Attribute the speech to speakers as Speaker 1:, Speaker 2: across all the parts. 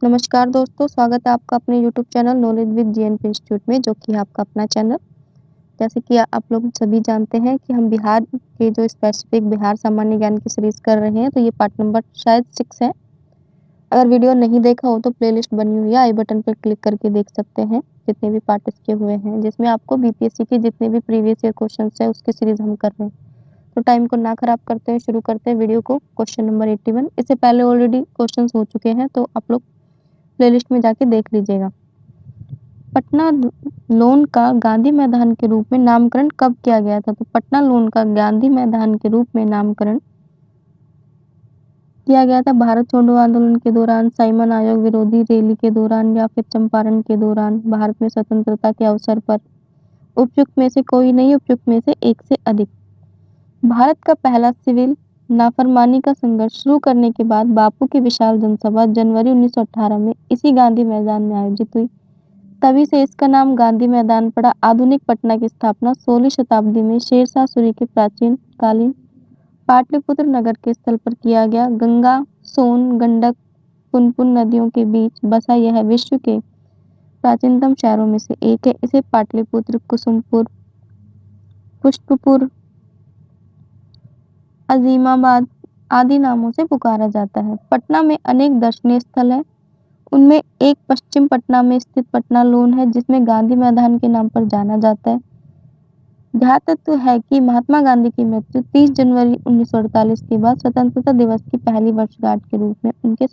Speaker 1: नमस्कार दोस्तों, स्वागत है आपका अपने YouTube channel knowledge with GNP institute में, जो कि है आपका अपना चैनल। जैसे कि आप लोग सभी जानते हैं कि हम बिहार के जो स्पेसिफिक बिहार सामान्य ज्ञान की सीरीज़ कर रहे हैं, तो ये पार्ट नंबर शायद 6 है। अगर वीडियो नहीं देखा हो तो प्लेलिस्ट बनी हुई है, आई बटन पर क्लिक करके देख सकते हैं, जितने भी पार्ट इसके हुए हैं, जिसमें आपको बीपीएससी के जितने भी प्रीवियस ईयर क्वेश्चंस हैं, उसकी सीरीज़ हम कर रहे हैं। तो टाइम को ना खराब करते हुए शुरू करते हैं वीडियो को। क्वेश्चन नंबर 81, इससे पहले ऑलरेडी क्वेश्चंस हो चुके हैं, तो आप लोग प्लेलिस्ट में जाके देख लीजिएगा। पटना लोन का गांधी मैदान के रूप में नामकरण कब किया गया था? तो पटना लोन का गांधी मैदान के रूप में नामकरण किया गया था भारत छोड़ो आंदोलन के दौरान, साइमन आयोग विरोधी रैली के दौरान, या फिर चंपारण के दौरान, भारत में स्वतंत्रता के अवसर पर। उपयुक्त में से कोई नहीं, उपयुक्त में से एक से अधिक। भारत का पहला सिविल नाफरमानी का संघर्ष शुरू करने के बाद बापू की विशाल जनसभा जनवरी 1918 में इसी गांधी मैदान में आयोजित हुई। तभी से इसका नाम गांधी मैदान पड़ा। आधुनिक पटना की स्थापना 16वीं शताब्दी में शेरशाह सूरी के प्राचीन कालीन पाटलिपुत्र नगर के स्थल पर किया गया। गंगा, सोन, गंडक, पुनपुन नदियों के बीच बसा यह विश्व के प्राचीनतम शहरों में से एक है। इसे पाटलिपुत्र, कुसुमपुर, पुष्पपुर, अजीमाबाद आदि नामों से पुकारा जाता है। पटना में अनेक दर्शनीय स्थल हैं। उनमें एक पश्चिम पटना में स्थित पटना लोन है, जिसमें गांधी मैदान के नाम पर जाना जाता है। ध्यातत्व है कि महात्मा गांधी की मृत्यु 30 जनवरी 1948 के बाद स्वतंत्रता दिवस की पहली वर्षगांठ के रूप में उनके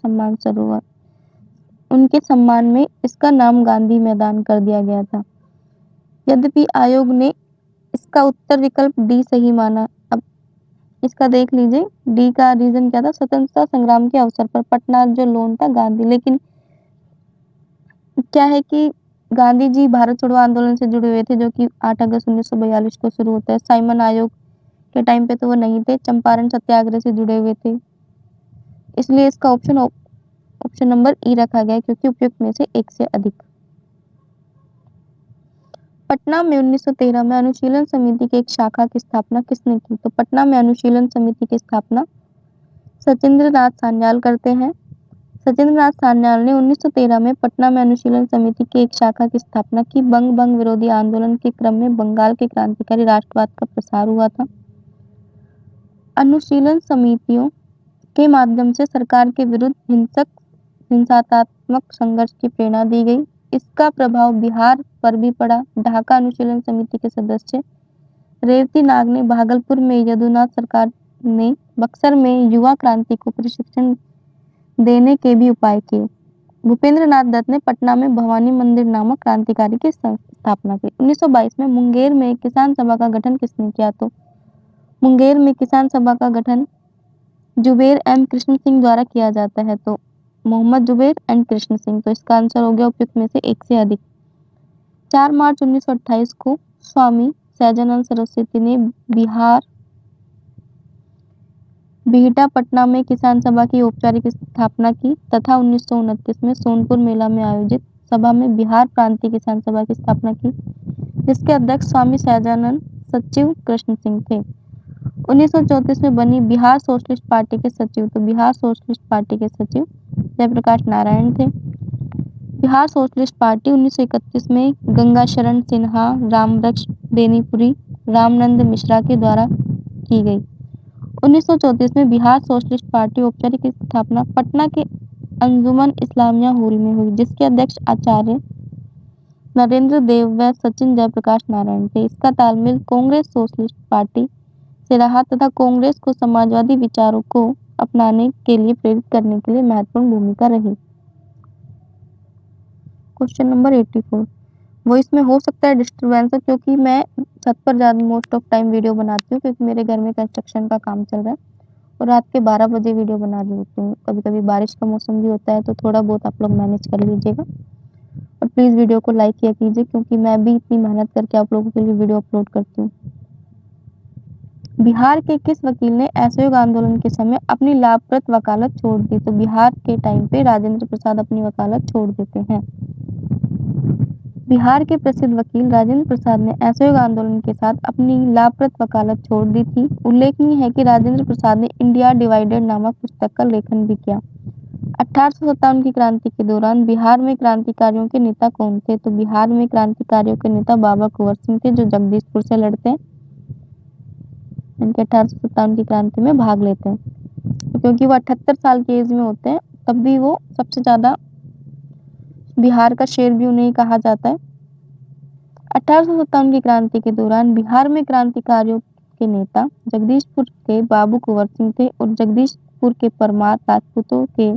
Speaker 1: सम्मान में इसका नाम गांधी मैदान कर दिया गया था। यद्यपि आयोग ने इसका उत्तर विकल्प डी सही माना। अब इसका देख लीजिए, डी का रीजन क्या था? स्वतंत्रता संग्राम के अवसर पर पटना जो लोन था गांधी, लेकिन क्या है कि गांधी जी भारत छोड़ो आंदोलन से जुड़े हुए थे, जो कि 8 अगस्त 1942 को शुरू होता है। साइमन आयोग के टाइम पे तो वो नहीं थे, चंपारण सत्याग्रह से जुड़े हुए थे, इसलिए इसका ऑप्शन नंबर ई रखा गया, क्योंकि उपयुक्त में से एक से अधिक। पटना में 1913 में अनुशीलन समिति की एक शाखा की स्थापना किसने की? तो पटना में अनुशीलन समिति की स्थापना सचिंद्र नाथ सान्याल करते हैं। सचिंद्र नाथ सान्याल ने 1913 में पटना में अनुशीलन समिति की एक शाखा की स्थापना की। बंग विरोधी आंदोलन के क्रम में बंगाल के क्रांतिकारी राष्ट्रवाद का प्रसार हुआ था। अनुशीलन समितियों के माध्यम से सरकार के विरुद्ध हिंसात्मक संघर्ष की प्रेरणा दी गई। इसका प्रभाव बिहार पर भी पड़ा। ढाका अनुशीलन समिति के सदस्य रेवती नाग ने भागलपुर में, यदुनाथ सरकार ने बक्सर में युवा क्रांति को प्रशिक्षण देने के भी उपाय किए। भूपेंद्र नाथ दत्त ने पटना में भवानी मंदिर नामक क्रांतिकारी की स्थापना की। 1922 में मुंगेर में किसान सभा का गठन किसने किया? तो मुंगेर में किसान सभा का गठन जुबेर एम कृष्ण सिंह द्वारा किया जाता है। तो मोहम्मद जुबेर एंड कृष्ण सिंह, तो इसका आंसर हो गया उपयुक्त में से एक से अधिक। 4 मार्च 1928 को स्वामी सहजानंद सरस्वती ने बिहटा पटना में किसान सभा की औपचारिक स्थापना की, तथा 1929 में सोनपुर मेला में आयोजित सभा में बिहार प्रांतीय किसान सभा की स्थापना की, जिसके अध्यक्ष स्वामी सहजानंद, सचिव कृष्ण सिंह थे। 1934 में बनी बिहार सोशलिस्ट पार्टी के सचिव, तो बिहार सोशलिस्ट पार्टी के सचिव जयप्रकाश नारायण थे। बिहार सोशलिस्ट पार्टी 1931 में गंगाशरण सिन्हा, रामवृक्ष बेनीपुरी, रामनंद मिश्रा के द्वारा की गई। 1934 में बिहार सोशलिस्ट पार्टी औपचारिक स्थापना पटना के अंजुमन इस्लामिया हॉल में हुई, जिसके अध्यक्ष आचार्य नरेंद्र देव व सचिन जयप्रकाश नारायण थे। इसका तालमेल कांग्रेस सोशलिस्ट पार्टी से रहा, तथा कांग्रेस को समाजवादी विचारों को अपनाने के लिए प्रेरित करने के लिए महत्वपूर्ण भूमिका रही। क्वेश्चन नंबर 84, वॉइस में हो सकता है डिस्टर्बेंस, क्योंकि मैं छत पर ज़्यादा मोस्ट ऑफ टाइम वीडियो बनाती हूँ, क्योंकि मेरे घर में कंस्ट्रक्शन का काम चल रहा है और रात के 12 बजे वीडियो बना रही होती हूँ। कभी कभी बारिश का मौसम भी होता है, तो थोड़ा बहुत आप लोग मैनेज कर लीजिएगा। और प्लीज़ वीडियो को लाइक किया कीजिए, क्योंकि मैं भी इतनी मेहनत करके आप लोगों के लिए वीडियो अपलोड करती हूँ। बिहार के किस वकील ने असहयोग आंदोलन के समय अपनी लाभप्रद वकालत छोड़ दी? तो बिहार के टाइम पे राजेंद्र प्रसाद अपनी वकालत छोड़ देते हैं। बिहार के प्रसिद्ध वकील राजेंद्र प्रसाद ने असहयोग आंदोलन के साथ अपनी लाभप्रद वकालत छोड़ दी थी। उल्लेखनीय है कि राजेंद्र प्रसाद ने इंडिया डिवाइडेड नामक पुस्तक का लेखन भी किया। 1857 की क्रांति के दौरान बिहार में क्रांतिकारियों के नेता कौन थे? तो बिहार में क्रांतिकारियों के नेता बाबा कुंवर सिंह थे, जो जगदीशपुर से लड़ते हैं। इनके 1857 की क्रांति में भाग लेते हैं, क्योंकि वो 78 साल की एज में होते हैं, तब भी वो सबसे ज्यादा बिहार का शेर भी उन्हें कहा जाता है। 1857 की क्रांति के दौरान बिहार में क्रांतिकारियों के नेता जगदीशपुर के बाबू कुंवर सिंह थे और जगदीशपुर के परमार राजपूतों के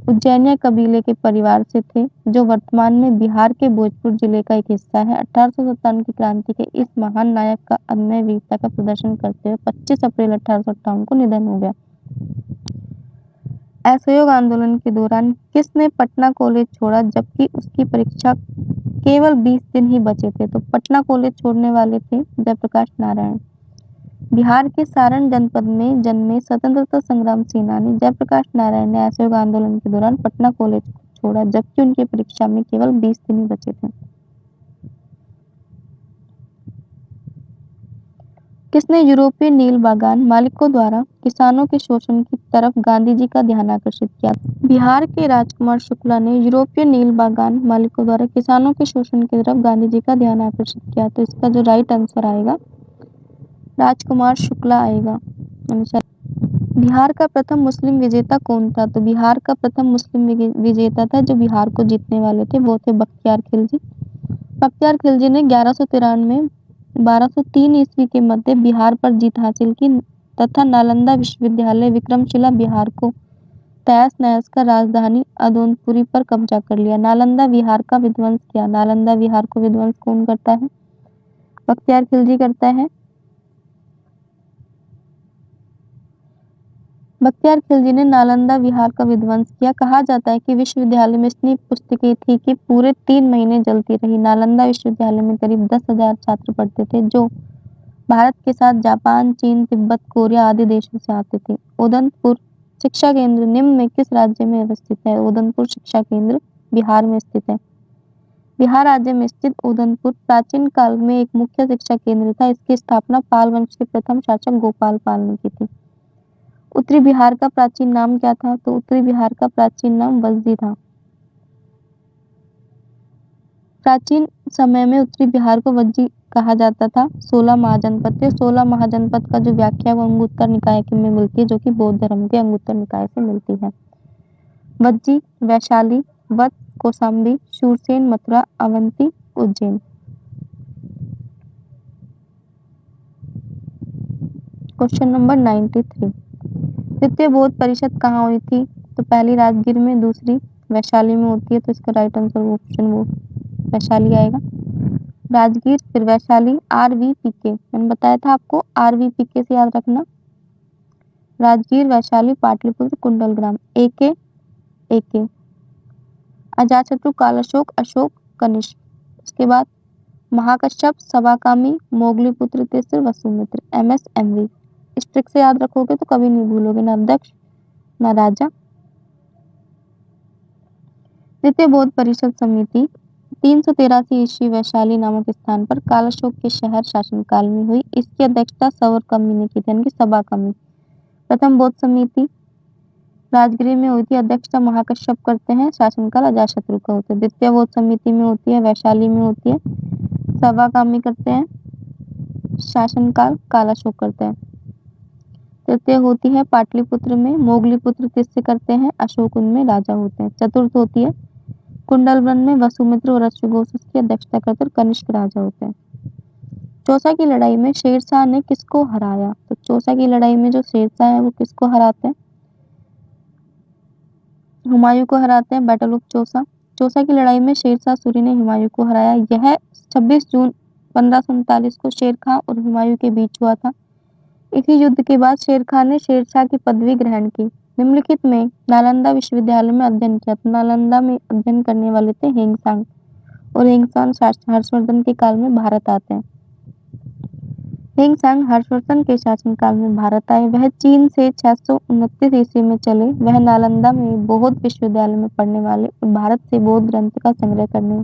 Speaker 1: उज्जैनिया कबीले के परिवार से थे, जो वर्तमान में बिहार के भोजपुर जिले का एक हिस्सा है। 1857 की क्रांति के इस महान नायक का अदम्य वीरता का प्रदर्शन करते हुए 25 अप्रैल 1858 को निधन हो गया। असहयोग आंदोलन के दौरान किसने पटना कॉलेज छोड़ा, जबकि उसकी परीक्षा केवल 20 दिन ही बचे थे? तो पटना कॉलेज छोड़ने वाले थे जयप्रकाश नारायण। बिहार के सारण जनपद में जन्मे स्वतंत्रता संग्राम सेनानी जयप्रकाश नारायण ने असहयोग आंदोलन के दौरान पटना कॉलेज छोड़ा, जबकि उनकी परीक्षा में केवल 20 दिन ही बचे थे। किसने यूरोपीय नील बागान मालिकों द्वारा किसानों के शोषण की तरफ गांधी जी का ध्यान आकर्षित किया? बिहार के राजकुमार शुक्ला ने यूरोपीय नील बागान मालिकों द्वारा किसानों के शोषण की तरफ गांधी जी का ध्यान आकर्षित किया। तो इसका जो राइट आंसर आएगा राजकुमार शुक्ला आएगा। बिहार का प्रथम मुस्लिम विजेता कौन था? तो बिहार का प्रथम मुस्लिम विजेता था जो बिहार को जीतने वाले थे, वो थे बख्तियार खिलजी। बख्तियार खिलजी ने 1193 में 1203 ईस्वी के मध्य बिहार पर जीत हासिल की तथा नालंदा विश्वविद्यालय विक्रमशिला बिहार को तहस नहस कर राजधानी अदोनपुरी पर कब्जा कर लिया। नालंदा विहार का विध्वंस किया। नालंदा विहार को विध्वंस कौन करता है? बख्तियार खिलजी करता है। बख्तियार खिलजी ने नालंदा विहार का विध्वंस किया। कहा जाता है कि विश्वविद्यालय में इतनी पुस्तकें थी कि पूरे 3 महीने जलती रही। नालंदा विश्वविद्यालय में करीब 10,000 छात्र पढ़ते थे, जो भारत के साथ जापान, चीन, तिब्बत, कोरिया आदि देशों से आते थे। उदयपुर शिक्षा केंद्र निम्न में किस राज्य में अवस्थित है? उदयपुर शिक्षा केंद्र बिहार में स्थित है। बिहार राज्य में स्थित उदयपुर प्राचीन काल में एक मुख्य शिक्षा केंद्र था। इसकी स्थापना पाल वंश के प्रथम शासक गोपाल पाल ने की थी। उत्तरी बिहार का प्राचीन नाम क्या था? तो उत्तरी बिहार का प्राचीन नाम वज्जी था। प्राचीन समय में उत्तरी बिहार को वज्जी कहा जाता था। 16 महाजनपद थे। 16 महाजनपद का जो व्याख्या वो अंगुत्तर निकाय में मिलती है, जो कि बौद्ध धर्म के अंगुत्तर निकाय से मिलती है। वज्जी, वैशाली, वत्स, कौशाम्बी, शूरसेन, मथुरा, अवंती, उज्जैन। Question number 93। द्वितीय बौद्ध परिषद कहाँ हुई थी? तो पहली राजगीर में, दूसरी वैशाली में होती है। तो इसका राइट आंसर ऑप्शन वो वैशाली आएगा। राजगीर फिर वैशाली। RVPK मैंने बताया था आपको, RVPK से याद रखना। राजगीर, वैशाली, पाटलिपुत्र, कुंडलग्राम। AK अजातशत्रु, कालाशोक, अशोक, कनिष्क। इसके बाद महाकश्यप, सवाकामी, मोगलीपुत्र तीसर, वसुमित्र। MSMV। इस ट्रिक से याद रखोगे तो कभी नहीं भूलोगे, ना अध्यक्ष ना राजा। द्वितीय बौद्ध परिषद समिति 383 ईस्वी वैशाली नामक स्थान पर कालाशोक के शहर शासनकाल में हुई। इसकी अध्यक्षता सवरकमी ने की थी, यानी कि सभाकमी। प्रथम बौद्ध समिति राजगीर में हुई थी। अध्यक्षता महाकश्यप करते हैं। शासनकाल अजातशत्रु का होता है। द्वितीय बौद्ध समिति में होती है, वैशाली में होती है। सभाकमी करते हैं। शासनकाल कालाशोक करते हैं। तृतीय होती है पाटलिपुत्र में। मोगलीपुत्र तीसरे करते हैं। अशोक उनमें राजा होते हैं। चतुर्थ होती है कुंडलवन में। वसुमित्र और अश्वघोष की अध्यक्षता करते हैं। कनिष्क राजा होते हैं। चौसा की लड़ाई में शेरशाह ने किसको हराया? तो चौसा की लड़ाई में जो शेरशाह है वो किसको हराते हैं? हुमायूं को हराते हैं। Battle of Chausa. चौसा की लड़ाई में शेरशाह सूरी ने हुमायूं को हराया। यह 26 जून 1539 को शेर खां और हुमायूं के बीच हुआ था। इसी युद्ध के बाद शेर खान ने शेरशाह की पदवी ग्रहण की। निम्नलिखित में नालंदा विश्वविद्यालय में अध्ययन किया। तो नालंदा में अध्ययन करने वाले थे हेंगसांग, और हेंगसांग हर्षवर्धन के काल में भारत आते हैं। हेंगसांग हर्षवर्धन के शासनकाल में भारत आए। वह चीन से 629 ईस्वी में चले। वह नालंदा में बौद्ध विश्वविद्यालय में पढ़ने वाले और भारत से बौद्ध ग्रंथ का संग्रह करने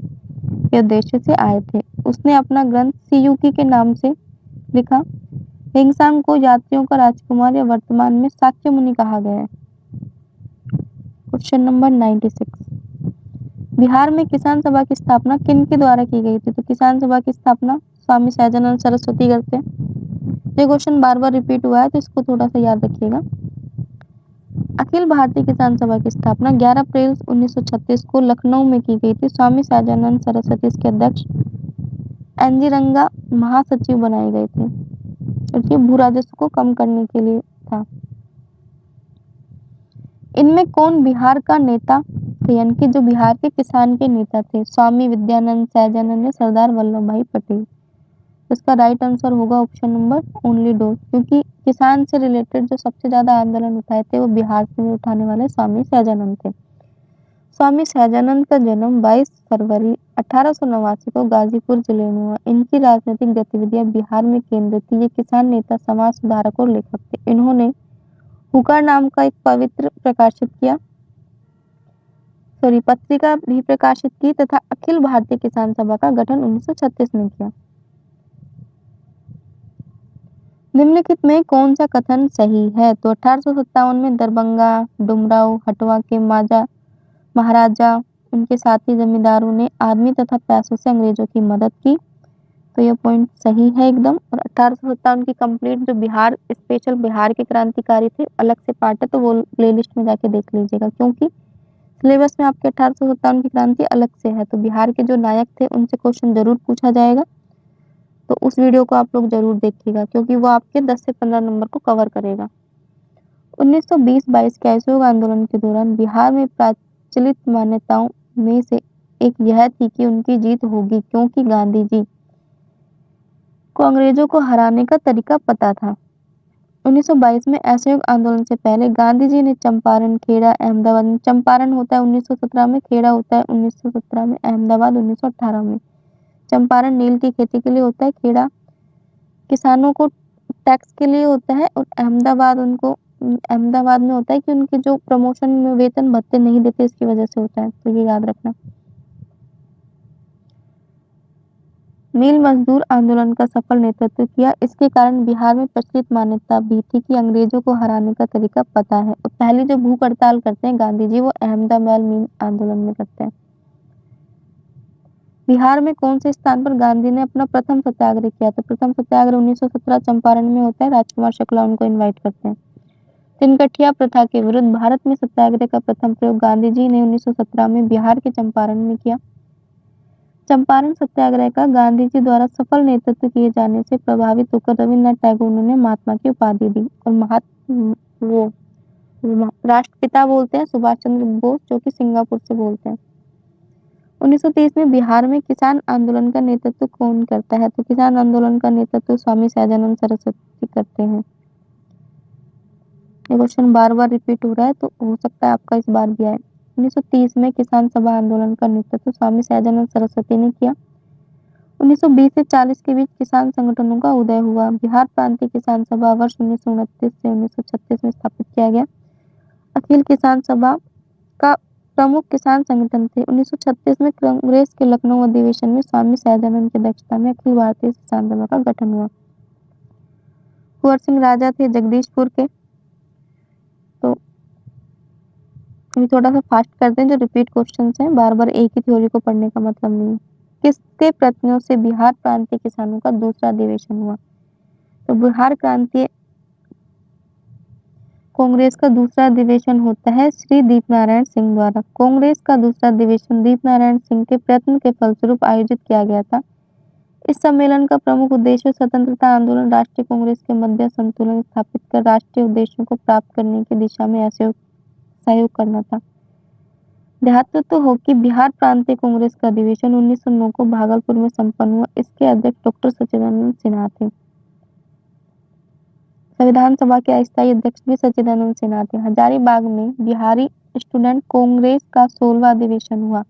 Speaker 1: के उद्देश्य से आए थे। उसने अपना ग्रंथ सियुकी के नाम से लिखा। हेंगसांग को यात्रियों का राजकुमार या वर्तमान में शाक्य मुनि कहा गया है। क्वेश्चन नंबर 96, बिहार में किसान सभा की स्थापना किन के द्वारा की गई थी? तो किसान सभा की स्थापना स्वामी सहजानंद सरस्वती करते हैं। ये क्वेश्चन बार बार रिपीट हुआ है तो इसको थोड़ा सा याद रखिएगा। अखिल भारतीय किसान सभा की स्थापना 11 अप्रैल 1936 को लखनऊ में की गई थी। स्वामी सहजानंद सरस्वती इसके अध्यक्ष, एनजी रंगा महासचिव बनाए गए थे और ये भू राजस्व को कम करने के लिए था। इनमें कौन बिहार का नेता थे, यानी कि जो बिहार के किसान के नेता थे? स्वामी विद्यानंद, सहजानंद या सरदार वल्लभ भाई पटेल। इसका राइट आंसर होगा ऑप्शन नंबर ओनली दो, क्योंकि किसान से रिलेटेड जो सबसे ज्यादा आंदोलन उठाए थे वो बिहार से उठाने वाले स्वामी सहजानंद थे। स्वामी सहजानंद का जन्म 22 फरवरी 1889 को गाजीपुर जिले में हुआ। इनकी राजनीतिक गतिविधियां बिहार में केंद्रित थी। ये किसान नेता, समाज सुधारक और लेखक थे। इन्होंने हुकार नाम का एक पत्रिका भी प्रकाशित की तथा अखिल भारतीय किसान सभा का गठन 1936 में किया। निम्नलिखित में कौन सा कथन सही है? तो 1857 में दरभंगा, डुमराव, हटवा के महाराजा उनके साथी जमींदारों ने आदमी तथा पैसों से अंग्रेजों की मदद की, तो यह पॉइंट सही है एकदम। और 1857 की कंप्लीट जो बिहार स्पेशल बिहार के क्रांतिकारी थे अलग से पार्ट है, तो वो प्ले लिस्ट में जाके देख लीजिएगा, क्योंकि सिलेबस में आपके 1857 की क्रांति अलग से है। तो बिहार के जो नायक थे उनसे क्वेश्चन जरूर पूछा जाएगा, तो उस वीडियो को आप लोग जरूर देखिएगा, क्योंकि वो आपके 10 से 15 नंबर को कवर करेगा। 1920-22 के असहयोग आंदोलन के दौरान बिहार में प्रचलित मान्यताओं में से एक यह थी कि उनकी जीत होगी, क्योंकि गांधी जी को अंग्रेजों को हराने का तरीका पता था। 1922 में असहयोग आंदोलन से पहले गांधी जी ने चंपारण, खेड़ा, अहमदाबाद, चंपारण होता है 1917 में, खेड़ा होता है 1917 में, अहमदाबाद 1918 में। चंपारण नील की खेती के लिए होता है, खेड़ा किसानों को टैक्स के लिए होता है, और अहमदाबाद में होता है कि उनके जो प्रमोशन में वेतन भत्ते नहीं देते, इसकी वजह से होता है, तो ये याद रखना। मिल मजदूर आंदोलन का सफल नेतृत्व किया। इसके कारण बिहार में प्रचलित मान्यता भी थी कि अंग्रेजों को हराने का तरीका पता है। और पहली जो भूख हड़ताल करते हैं गांधी जी, वो अहमदाबाद मिल आंदोलन में करते हैं। बिहार में कौन से स्थान पर गांधी ने अपना प्रथम सत्याग्रह किया? तो प्रथम सत्याग्रह 1917 चंपारण में होता है। राजकुमार शुक्ला उनको इन्वाइट करते हैं। तिनकठिया प्रथा के विरुद्ध भारत में सत्याग्रह का प्रथम प्रयोग गांधी जी ने 1917 में बिहार के चंपारण में किया। चंपारण सत्याग्रह का गांधी जी द्वारा सफल नेतृत्व किए जाने से प्रभावित होकर रविन्द्रनाथ टैगोर ने महात्मा की उपाधि दी, और राष्ट्रपिता बोलते हैं सुभाष चंद्र बोस, जो कि सिंगापुर से बोलते हैं। 1930 में बिहार में किसान आंदोलन का नेतृत्व कौन करता है? तो किसान आंदोलन का नेतृत्व स्वामी सहजानंद सरस्वती करते हैं। ये क्वेश्चन बार बार रिपीट हो रहा है, तो हो सकता है आपका इस बार भी आए। 1930 में किसान सभा आंदोलन का नेतृत्व स्वामी सहजानंद सरस्वती ने किया। 1920 से 40 के बीच किसान संगठनों का उदय हुआ। बिहार प्रांतीय किसान सभा वर्ष 1929 से 1936 में स्थापित किया गया। अखिल किसान सभा का प्रमुख किसान संगठन थे। 1936 में कांग्रेस के लखनऊ अधिवेशन में स्वामी सहजानंद की अध्यक्षता में अखिल भारतीय किसान सभा का गठन हुआ। कुंवर सिंह राजा थे जगदीशपुर के। तो थोड़ा सा फास्ट करते हैं, जो रिपीट क्वेश्चंस हैं, बार बार एक ही थ्योरी को पढ़ने का मतलब नहीं है। किसके प्रयत्नों से बिहार प्रांतीय किसानों का दूसरा अधिवेशन हुआ? तो बिहार प्रांतीय कांग्रेस का दूसरा अधिवेशन होता है श्री दीपनारायण सिंह द्वारा। कांग्रेस का दूसरा अधिवेशन दीपनारायण सिंह के प्रयत्न के फलस्वरूप आयोजित किया गया था। इस सम्मेलन का प्रमुख उद्देश्य स्वतंत्रता आंदोलन, राष्ट्रीय कांग्रेस के मध्य संतुलन स्थापित कर राष्ट्रीय उद्देश्यों को प्राप्त करने की दिशा में सहयोग करना था। ध्यातव्य तो हो कि बिहार प्रांतीय कांग्रेस का अधिवेशन 1909 को भागलपुर में संपन्न हुआ। इसके अध्यक्ष डॉक्टर सच्चिदानंद सिन्हा थे। संविधान सभा के अस्थायी अध्यक्ष भी सच्चिदानंद सिन्हा थे। हजारीबाग में बिहारी स्टूडेंट कांग्रेस का 16वां अधिवेशन हुआ,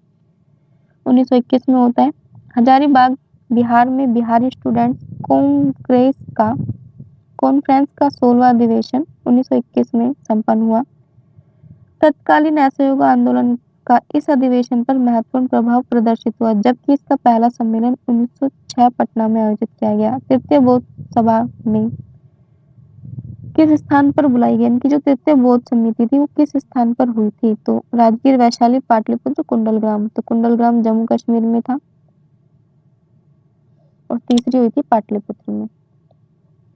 Speaker 1: 1921 में होता है। हजारीबाग बिहार में बिहारी स्टूडेंट कॉन्फ्रेंस का 16वां अधिवेशन 1921 में संपन्न हुआ। तत्कालीन असहयोग आंदोलन का इस अधिवेशन पर महत्वपूर्ण प्रभाव प्रदर्शित हुआ, जबकि इसका पहला सम्मेलन 1906 पटना में आयोजित किया गया। तृतीय बौद्ध सभा में किस स्थान पर बुलाई गई, इनकी जो तृतीय बौद्ध समिति थी वो किस स्थान पर हुई थी, तो राजगीर, वैशाली, पाटलिपुत्र, कुंडलग्राम। तो कुंडलग्राम जम्मू कश्मीर में था और तीसरी हुई थी पाटलिपुत्र में।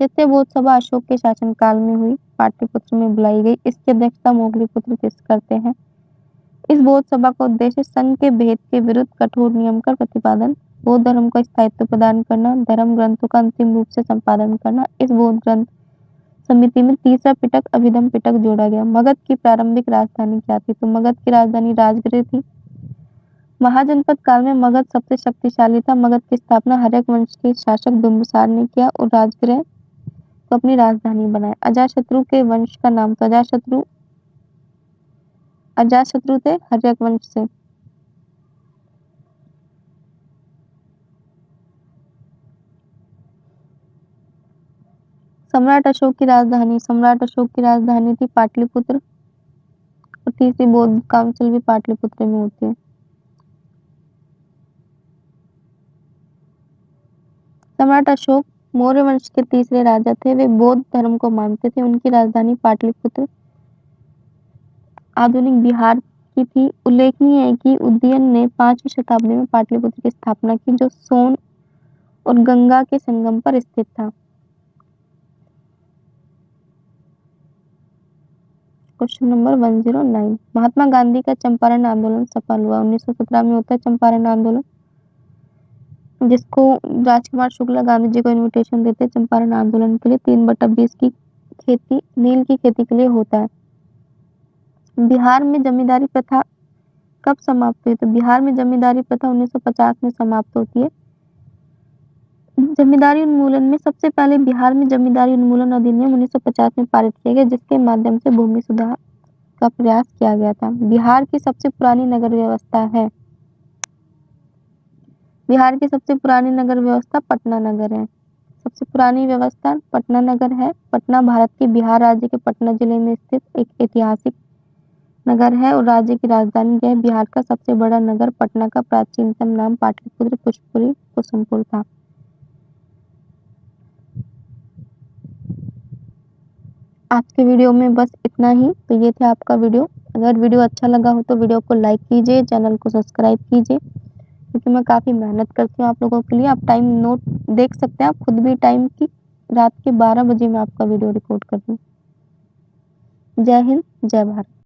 Speaker 1: तृतीय बौद्ध सभा अशोक के शासनकाल में हुई, पाटलिपुत्र में बुलाई गई। इसकी अध्यक्षता मोगलीपुत्र तीर्थ करते हैं। इस बौद्ध सभा का उद्देश्य संघ के भेद के विरुद्ध कठोर नियम का प्रतिपादन, बौद्ध धर्म को स्थायित्व प्रदान करना, धर्म ग्रंथों का अंतिम रूप से संपादन करना। इस बौद्ध ग्रंथ समिति में तीसरा पिटक अभिधम पिटक जोड़ा गया। मगध की प्रारंभिक राजधानी क्या थी, तो मगध की राजधानी राजगृह थी। महाजनपद काल में मगध सबसे शक्तिशाली था। मगध की स्थापना हर्यक वंश के शासक बिंबिसार ने किया और राजगृह को अपनी राजधानी बनाया। अजातशत्रु के वंश का नाम, तो अजातशत्रु थे हर्यक वंश से। सम्राट अशोक की राजधानी थी पाटलिपुत्र और तीसरी बौद्ध काउंसिल भी पाटलिपुत्र में होती है। सम्राट अशोक मौर्य वंश के तीसरे राजा थे। वे बौद्ध धर्म को मानते थे। उनकी राजधानी पाटलिपुत्र आधुनिक बिहार की थी। उल्लेखनीय है कि उदयन ने 5वीं शताब्दी में पाटलिपुत्र की स्थापना की, जो सोन और गंगा के संगम पर स्थित था। क्वेश्चन नंबर 109, महात्मा गांधी का चंपारण आंदोलन सफल हुआ। 1917 में होता है चंपारण आंदोलन, जिसको राजकुमार शुक्ला गांधी जी को इनविटेशन देते हैं चंपारण आंदोलन के लिए। 3/20 की खेती, नील की खेती के लिए होता है। बिहार में जमींदारी प्रथा कब समाप्त हुई, तो बिहार में जमींदारी प्रथा 1950 में समाप्त होती है। जमींदारी उन्मूलन में सबसे पहले बिहार में जमींदारी उन्मूलन अधिनियम 1950 में पारित किया गया, जिसके माध्यम से भूमि सुधार का प्रयास किया गया था। बिहार की सबसे पुरानी नगर व्यवस्था है, बिहार की सबसे पुरानी नगर व्यवस्था पटना नगर है। सबसे पुरानी व्यवस्था पटना नगर है। पटना भारत के बिहार राज्य के पटना जिले में स्थित एक ऐतिहासिक नगर है और राज्य की राजधानी है। बिहार का सबसे बड़ा नगर पटना का प्राचीनतम नाम पाटलिपुत्र, पुष्पपुरी, कुसुमपुर था। आज के वीडियो में बस इतना ही। तो ये था आपका वीडियो। अगर वीडियो अच्छा लगा हो तो वीडियो को लाइक कीजिए, चैनल को सब्सक्राइब कीजिए, क्योंकि मैं काफ़ी मेहनत करती हूँ आप लोगों के लिए। आप टाइम नोट देख सकते हैं आप खुद भी टाइम की, रात के 12 बजे मैं आपका वीडियो रिकॉर्ड कर रही हूँ। जय हिंद, जय भारत।